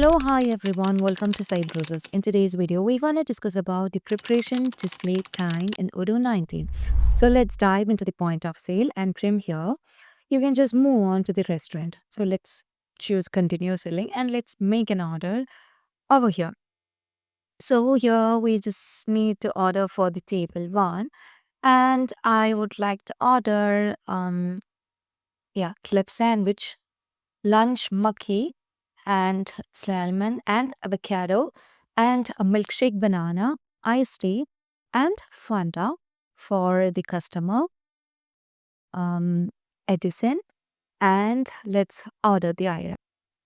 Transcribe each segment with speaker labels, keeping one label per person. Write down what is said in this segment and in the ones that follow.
Speaker 1: Hello, hi everyone. Welcome to Cybrosys. In today's video, we want to discuss about the preparation display time in Odoo 19. So let's dive into the point of sale, and from here, you can just move on to the restaurant. So let's choose continue selling and let's make an order over here. So here we just need to order for the table one, and I would like to order club sandwich, lunch mucky, and salmon and avocado and a milkshake banana, iced tea, and Fanta for the customer, um, Edison. And let's order the item.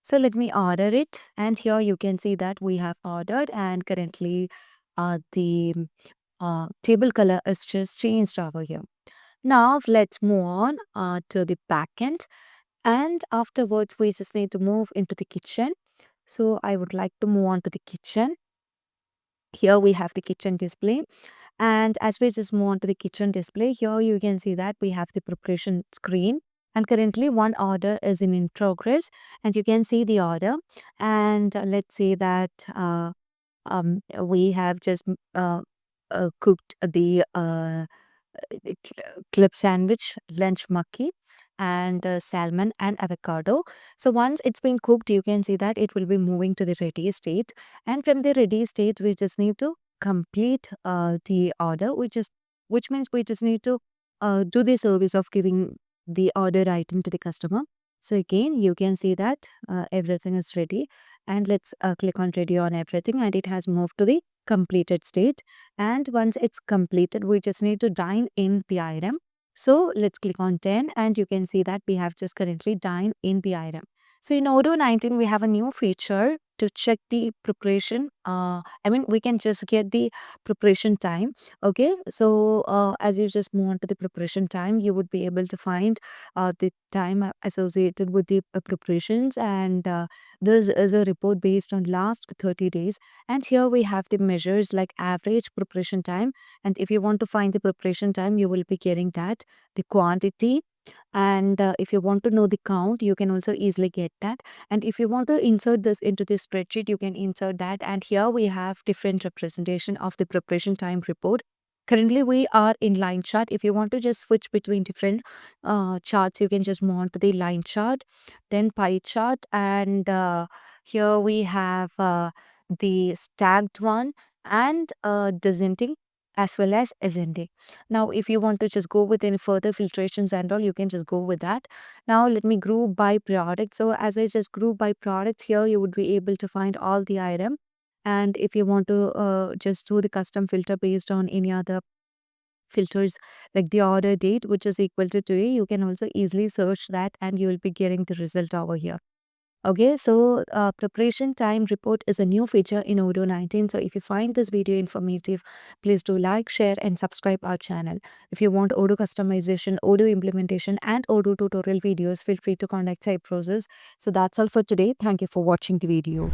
Speaker 1: So let me order it. And here you can see that we have ordered, and currently the table color is just changed over here. Now let's move on to the back end, and afterwards we just need to move into the kitchen. So I would like to move on to the kitchen. Here we have the kitchen display, and as we just move on to the kitchen display, here you can see that we have the preparation screen, and currently one order is in progress, and you can see the order. And let's say that we have just cooked the club sandwich, lunch mucky, and salmon and avocado. So once it's been cooked, you can see that it will be moving to the ready state. And from the ready state, we just need to complete the order, which means we just need to do the service of giving the ordered item to the customer. So again, you can see that everything is ready, and let's click on ready on everything, and it has moved to the completed state. And once it's completed, we just need to dine in the item. So let's click on 10, and you can see that we have just currently dined in the item. So in Odoo 19, we have a new feature to check the preparation. We can just get the preparation time. Okay, so as you just move on to the preparation time, you would be able to find the time associated with the preparations, and this is a report based on last 30 days. And here we have the measures like average preparation time. And if you want to find the preparation time, you will be getting that, the quantity. And if you want to know the count, you can also easily get that. And if you want to insert this into the spreadsheet, you can insert that. And here we have different representation of the preparation time report. Currently, we are in line chart. If you want to just switch between different charts, you can just move on to the line chart, then pie chart, and here we have the stacked one, and descending as well as ascending. Now, if you want to just go with any further filtrations and all, you can just go with that. Now, let me group by product. So, as I just group by products here, you would be able to find all the item. And if you want to just do the custom filter based on any other filters like the order date, which is equal to today, you can also easily search that, and you will be getting the result over here. Okay, so preparation time report is a new feature in Odoo 19. So if you find this video informative, please do like, share, and subscribe our channel. If you want Odoo customization, Odoo implementation, and Odoo tutorial videos, feel free to contact Cybrosys. So that's all for today. Thank you for watching the video.